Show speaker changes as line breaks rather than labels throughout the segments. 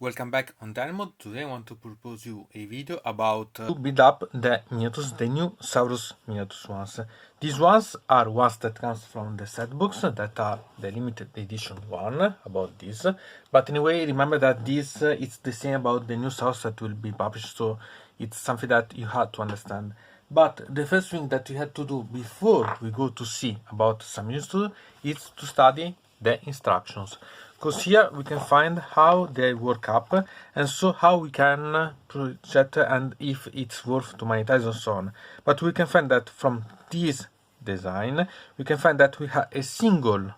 Welcome back on Dynamod. Today I want to propose you a video about
to build up the miniatures, the new Saurus miniatures ones. These ones are ones that comes from the set books that are the limited edition one about this. But anyway, remember that this it's the same about the new Saurus that will be published, so it's something that you had to understand. But the first thing that you had to do before we go to see about some miniatures is to study the instructions, because here we can find how they work up and so how we can project and if it's worth to monetize and so on. But we can find that from this design we can find that we have a single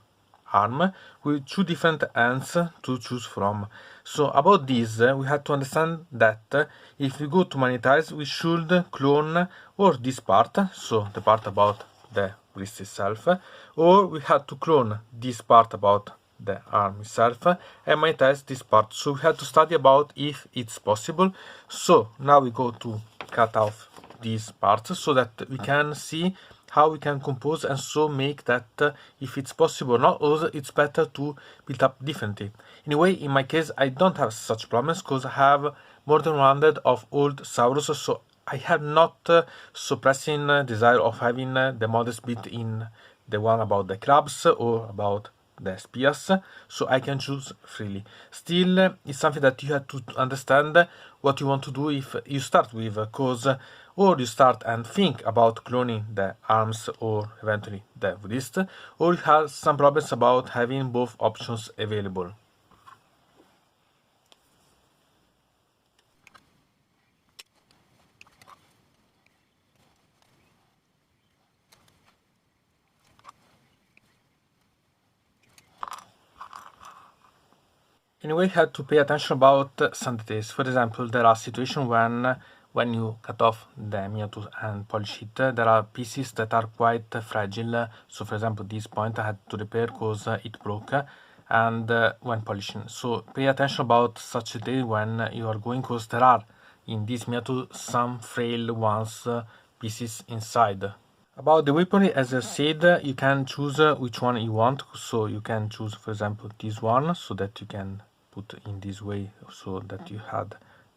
arm with two different ends to choose from. So about this we have to understand that if we go to monetize we should clone or this part, so the part about the wrist itself, or we have to clone this part about the arm itself and monetize this part. So we have to study about if it's possible. So now we go to cut off these parts so that we can see how we can compose and so make that if it's possible or not, or it's better to build up differently. Anyway, in my case I don't have such problems because I have more than 100 of old Saurus, so I have not so pressing desire of having the models built in the one about the crabs or about the spears, so I can choose freely. Still, it's something that you have to understand what you want to do if you start with, because or you start and think about cloning the arms or eventually the wrist, or you have some problems about having both options available. Anyway, you have to pay attention about some details. For example, there are situations when you cut off the miniature and polish it, there are pieces that are quite fragile. So for example, this point I had to repair because it broke and when polishing. So pay attention about such detail when you are going, because there are in this miniature some frail ones pieces inside. About the weaponry, as I said, you can choose which one you want. So you can choose, for example, this one, so that you can put in this way, so that you had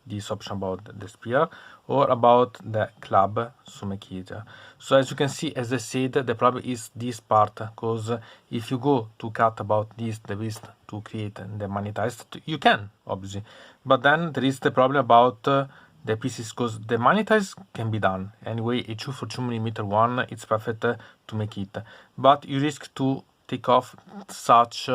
this option about the spear, or about the club, so make it easier. So as you can see, as I said, the problem is this part, because if you go to cut about this, the wrist, to create the magnetized, you can, obviously. But then there is the problem about the pieces, because the magnetize can be done anyway. A 2x2mm one, it's perfect to make it, but you risk to take off such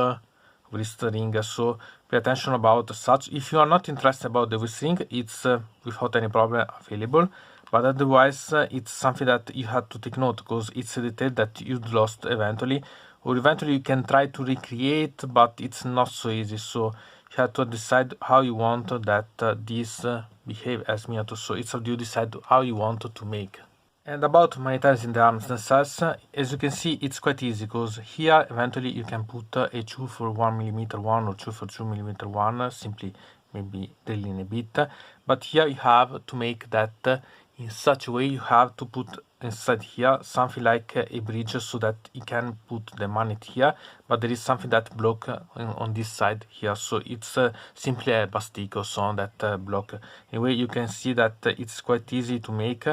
wrist ring, so pay attention about such. If you are not interested about the wrist ring, it's without any problem available, but otherwise it's something that you have to take note, because it's a detail that you lost eventually, or eventually you can try to recreate, but it's not so easy. So you have to decide how you want that this behave as miniature. So it's up to you decide how you want to make. And about monetizing the arms themselves, as you can see, it's quite easy, because here eventually you can put a 2x1mm one or 2x2mm one, simply maybe drilling a bit. But here you have to make that in such a way. You have to put inside here something like a bridge, so that you can put the magnet here, but there is something that block on this side here, so it's simply a bastic or so on that block. Anyway, you can see that it's quite easy to make,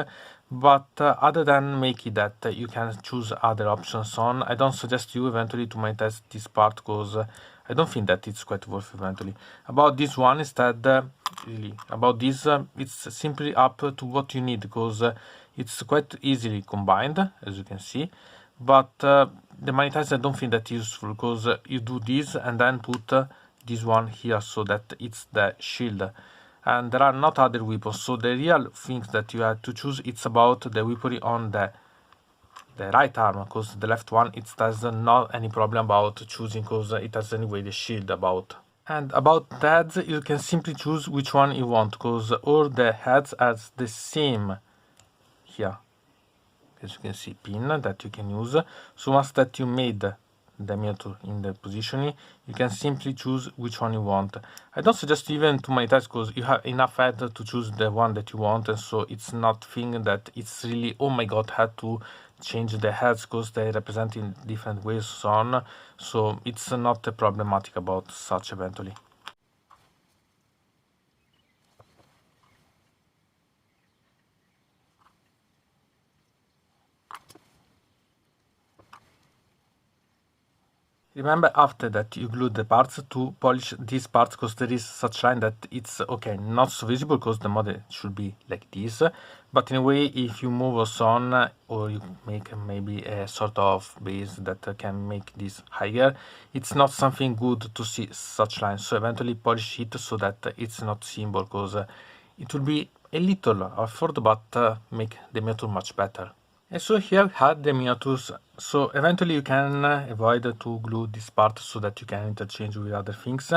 but other than making that, you can choose other options on. I don't suggest you eventually to monetize this part, because I don't think that it's quite worth eventually. About this one instead, really about this, it's simply up to what you need, because it's quite easily combined, as you can see. But the monetizer, I don't think that useful, because you do this and then put this one here, so that it's the shield. And there are not other weapons, so the real thing that you have to choose, it's about the weaponry on the right arm, because the left one, it does not any problem about choosing, because it has anyway the shield about. And about the heads, you can simply choose which one you want, because all the heads has the same here, as you can see, pin that you can use. So once that you made the miniature in the positioning, you can simply choose which one you want. I don't suggest even to monetize, because you have enough head to choose the one that you want, and so it's not thing that it's really, oh my god, had to change the heads, because they represent in different ways, so on. So it's not problematic about such eventually. Remember after that you glue the parts to polish these parts, because there is such line that it's okay, not so visible because the model should be like this, but in a way if you move us on or you make maybe a sort of base that can make this higher, it's not something good to see such lines. So eventually polish it so that it's not visible, because it will be a little effort but make the method much better. And so here we had the miniatures. So eventually you can avoid to glue this part so that you can interchange with other things.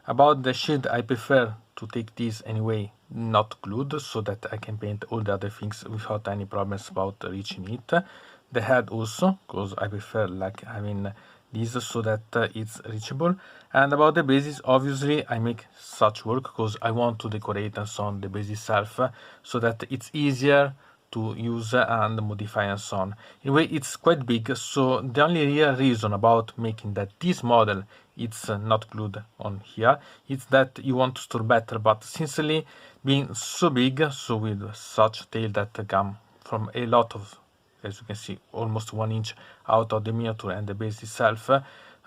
About the shield, I prefer to take this anyway not glued so that I can paint all the other things without any problems about reaching it. The head also, because I prefer like having this so that it's reachable. And about the bases, obviously I make such work because I want to decorate and so on the base itself so that it's easier to use and modify and so on. Anyway, it's quite big, so the only real reason about making that this model it's not glued on here is that you want to store better, but sincerely being so big, so with such tail that come from a lot of, as you can see, almost 1 inch out of the miniature and the base itself,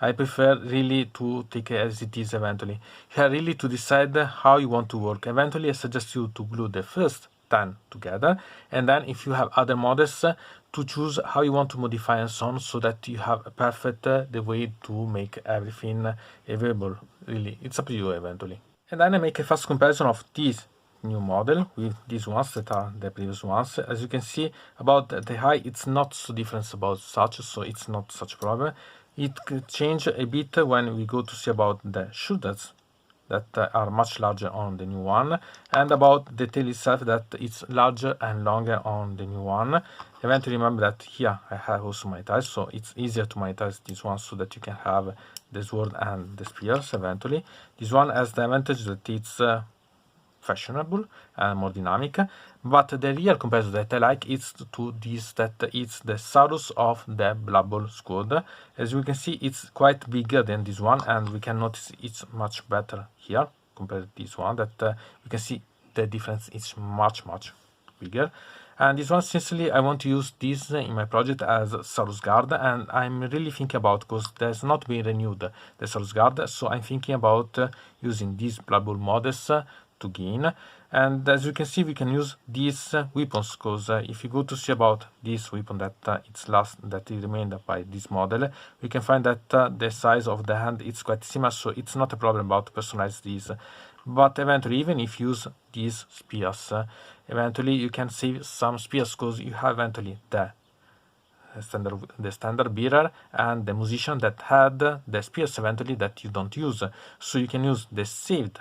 I prefer really to take it as it is eventually. You have really to decide how you want to work. Eventually I suggest you to glue the first 10 together, and then if you have other models to choose how you want to modify and so on, so that you have a perfect the way to make everything available. Really, it's up to you eventually. And then I make a fast comparison of this new model with these ones that are the previous ones. As you can see, about the height, it's not so different about such, so it's not such a problem. It could change a bit when we go to see about the shoulders that are much larger on the new one, and about the tail itself that it's larger and longer on the new one. Eventually remember that here I have also monetize, so it's easier to monetize this one so that you can have the sword and the spears eventually. This one has the advantage that it's fashionable and more dynamic, but the real comparison that I like is to this, that it's the Saurus of the Blubble Squad. As we can see, it's quite bigger than this one, and we can notice it's much better here compared to this one, that we can see the difference is much bigger. And this one, sincerely, I want to use this in my project as Saurus Guard, and I'm really thinking about, because there's not been renewed the Saurus Guard, so I'm thinking about using these Blubble models to gain. And as you can see, we can use these weapons, because if you go to see about this weapon that it's last that is remained by this model, we can find that the size of the hand is quite similar, so it's not a problem about personalize these. But eventually, even if you use these spears, eventually you can save some spears, because you have eventually the standard bearer and the musician that had the spears eventually that you don't use, so you can use the saved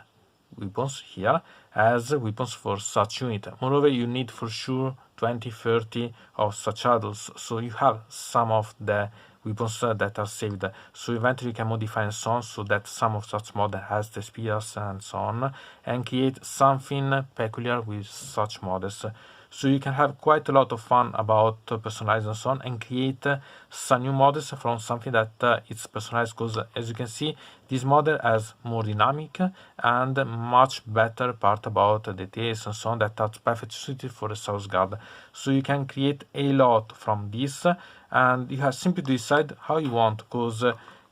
weapons here as weapons for such unit. Moreover, you need for sure 20-30 of such adults, so you have some of the weapons that are saved, so eventually you can modify and so on, so that some of such model has the spears and so on, and create something peculiar with such models. So you can have quite a lot of fun about personalizing and so on, and create some new models from something that it's personalized, because as you can see, this model has more dynamic and much better part about the details and so on that are perfect suited for the Saurus Guard. So you can create a lot from this, and you have simply to decide how you want, because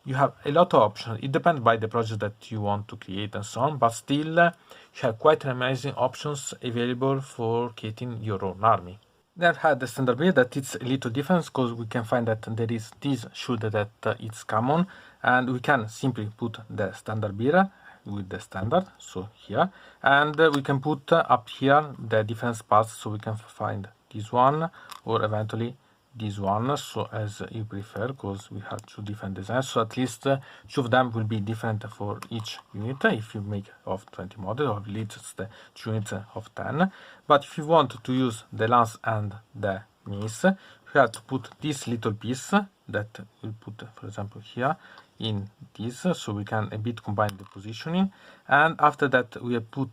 you have a lot of options. It depends by the project that you want to create and so on, but still you have quite amazing options available for creating your own army. Then I had the standard build that it's a little different, because we can find that there is this shoulder that it's common, and we can simply put the standard bearer with the standard, so here, and we can put up here the different parts, so we can find this one or eventually this one, so as you prefer, because we have two different designs, so at least two of them will be different for each unit if you make of 20 models, or at least the 2 units of 10. But if you want to use the lance and the mace, you have to put this little piece that we'll put, for example, here in this, so we can a bit combine the positioning, and after that we have put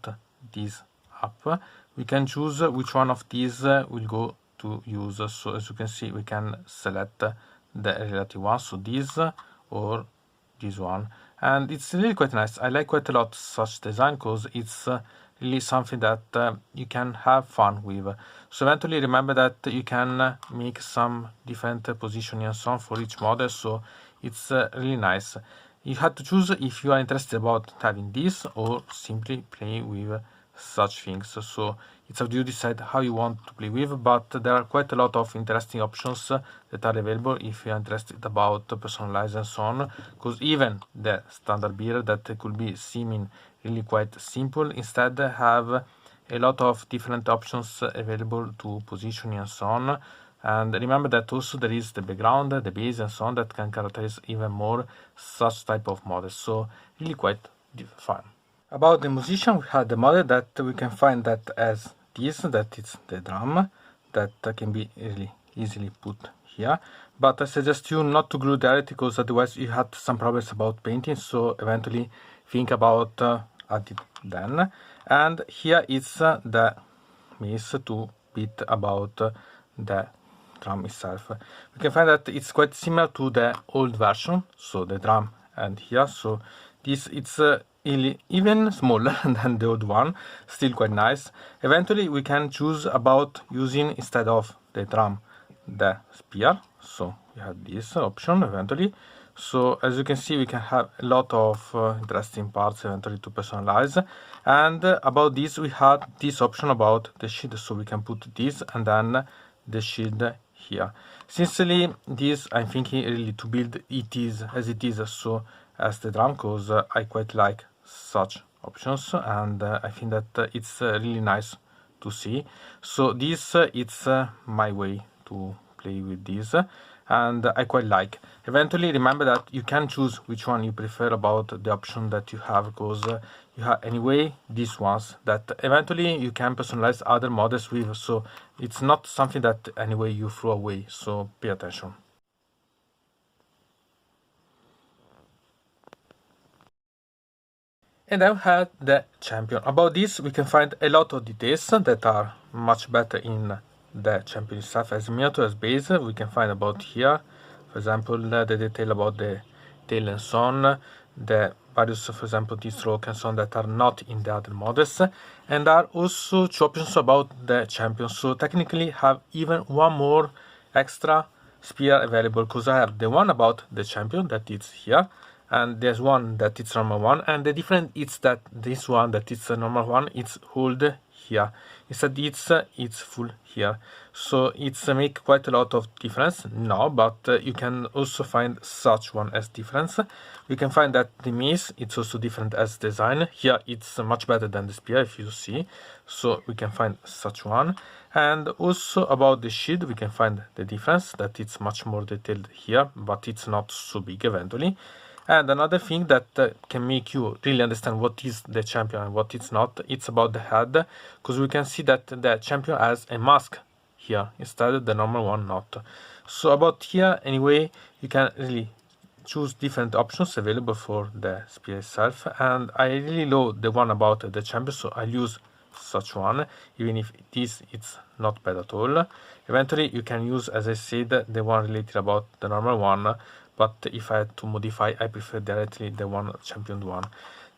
this up. We can choose which one of these will go to use, so as you can see, we can select the relative one, so this or this one, and it's really quite nice. I like quite a lot such design, because it's really something that you can have fun with. So eventually remember that you can make some different positioning and so on for each model, so it's really nice. You have to choose if you are interested about having this or simply play with such things. So it's up to you to decide how you want to play with, but there are quite a lot of interesting options that are available if you are interested about personalize and so on, because even the standard beer that could be seeming really quite simple instead have a lot of different options available to positioning and so on. And remember that also there is the background, the base and so on that can characterize even more such type of models. So really quite fun. About the musician, we had the model that we can find that as this, that is the drum, that can be really easily put here. But I suggest you not to glue directly, because otherwise you had some problems about painting, so eventually think about adding then. And here is the means to beat about the drum itself. We can find that it's quite similar to the old version, so the drum and here, so this it's even smaller than the old one, still quite nice. Eventually we can choose about using instead of the drum the spear, so we have this option eventually. So as you can see, we can have a lot of interesting parts eventually to personalize. And about this, we had this option about the shield, so we can put this and then the shield here. Sincerely, this I'm thinking really to build it is as it is, so as the drum, because I quite like such options, and I think that it's really nice to see. So this it's my way to play with this, and I quite like. Eventually, remember that you can choose which one you prefer about the option that you have, because you have anyway these ones that eventually you can personalize other models with, so it's not something that anyway you throw away, so pay attention. And I've had the champion. About this, we can find a lot of details that are much better in the champion itself. As miniature, as base, we can find about here, for example, the detail about the tail and so on, the various, for example, this stroke and so on that are not in the other models, and are also two options about the champion. So technically have even one more extra spear available, because I have the one about the champion that is here, and there's one that it's normal one, and the difference is that this one that it's a normal one, it's hold here, instead it's full here, so it's make quite a lot of difference now. But you can also find such one as difference. We can find that the mace it's also different as design. Here it's much better than the spear, if you see, so we can find such one. And also about the shield, we can find the difference that it's much more detailed here, but it's not so big eventually. And another thing that can make you really understand what is the champion and what it's not, it's about the head, because we can see that the champion has a mask here instead of the normal one not. So about here anyway, you can really choose different options available for the spear itself, and I really love the one about the champion, so I'll use such one, even if it's not bad at all. Eventually you can use, as I said, the one related about the normal one, but if I had to modify, I prefer directly the one championed one.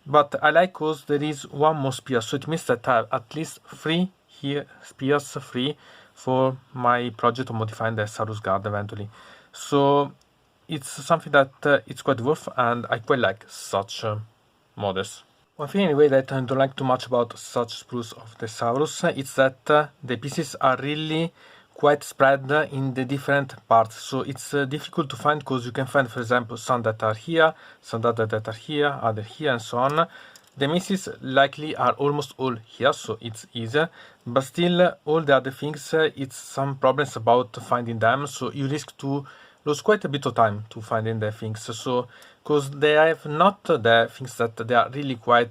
But I like because there is one more spear, so it means that I have at least 3 here spears free for my project of modifying the Saurus guard eventually. So it's something that it's quite worth, and I quite like such models. One thing anyway that I don't like too much about such sprues of the Saurus is that the pieces are really quite spread in the different parts, so it's difficult to find, because you can find, for example, some that are here, some that are here, other here, and so on. The misses likely are almost all here, so it's easier, but still all the other things it's some problems about finding them, so you risk to lose quite a bit of time to finding the things, so because they have not the things that they are really quite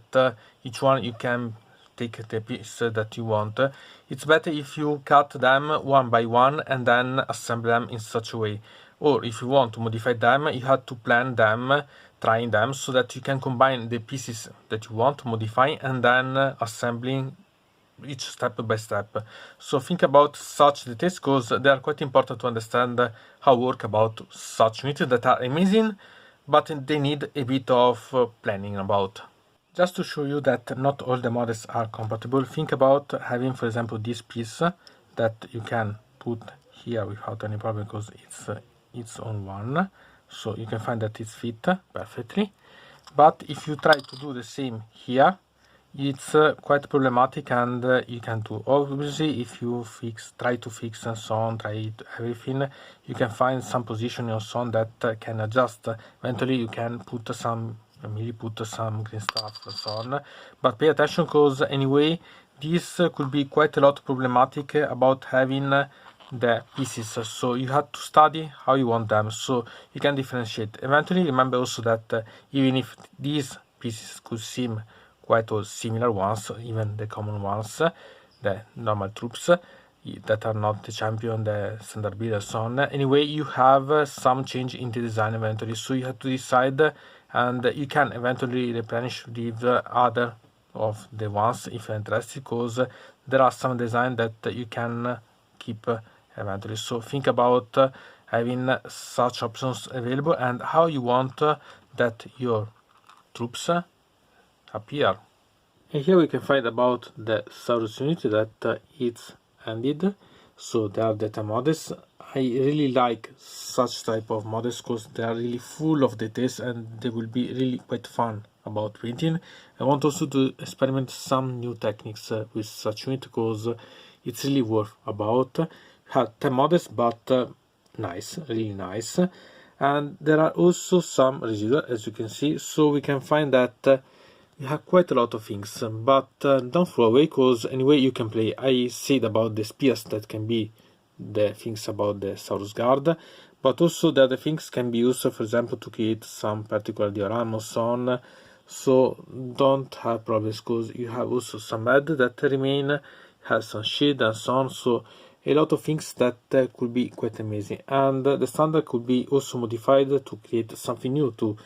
each one you can take the piece that you want. It's better if you cut them one by one and then assemble them in such a way, or if you want to modify them, you have to plan them, trying them, so that you can combine the pieces that you want to modify and then assembling each step by step. So think about such details, because they are quite important to understand how work about such units that are amazing, but they need a bit of planning about. Just to show you that not all the models are compatible, think about having, for example, this piece that you can put here without any problem, because it's its own one. so you can find that it's fit perfectly. But if you try to do the same here, it's quite problematic, and you can do, obviously, if you try to fix and so on, try everything, you can find some position and so on that can adjust. Eventually you can put some, maybe put some green stuff and so on, but pay attention, because anyway this could be quite a lot problematic about having the pieces, so you have to study how you want them so you can differentiate. Eventually remember also that even if these pieces could seem quite all similar ones, even the common ones, the normal troops that are not the champion, the standard build and so on, anyway you have some change in the design eventually, so you have to decide, and you can eventually replenish with other of the ones if you're interested, because there are some design that you can keep eventually. So think about having such options available and how you want that your troops appear. And here we can find about the Saurus unit that it's ended. So there are data models. I really like such type of models because they are really full of details and they will be really quite fun about printing. I want also to experiment some new techniques with such unit, because it's really worth about. Have 10 models, but nice, really nice. And there are also some residual, as you can see, so we can find that you have quite a lot of things, but don't throw away, because anyway you can play. I said about the spears that can be the things about the Saurus guard, but also the other things can be used, for example, to create some particular diorama, so on. So don't have problems, because you have also some head that remain, has some shield and so on. So a lot of things that could be quite amazing, and the standard could be also modified to create something new too.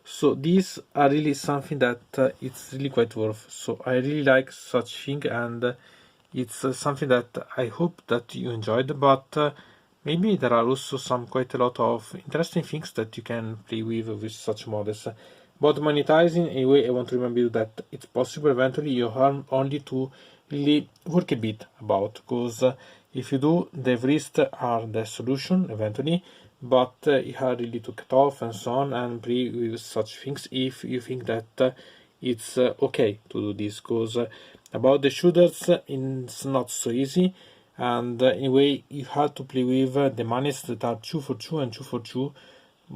So these are really something that it's really quite worth. So I really like such thing, and it's something that I hope that you enjoyed, but maybe there are also quite a lot of interesting things that you can play with such models. But magnetizing, anyway, I want to remind you that it's possible eventually. You have only to really work a bit about, because if you do, the wrist are the solution eventually, but you have really to cut off and so on and play with such things if you think that it's okay to do this, because about the shooters it's not so easy, and anyway you have to play with the magnets that are 2x2 and 2x2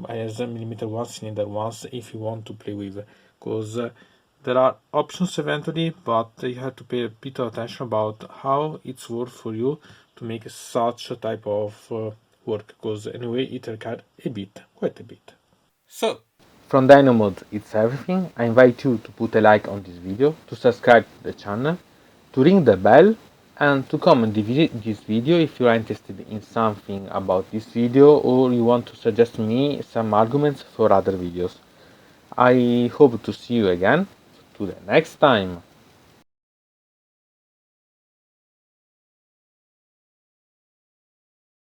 as millimeter ones, cylinder ones, if you want to play with, because there are options eventually, but you have to pay a bit of attention about how it's worth for you to make such a type of work, because anyway it requires quite a bit.
So,
From Dino Mode, it's everything. I invite you to put a like on this video, to subscribe to the channel, to ring the bell, and to comment this video if you are interested in something about this video, or you want to suggest me some arguments for other videos. I hope to see you again to the next time.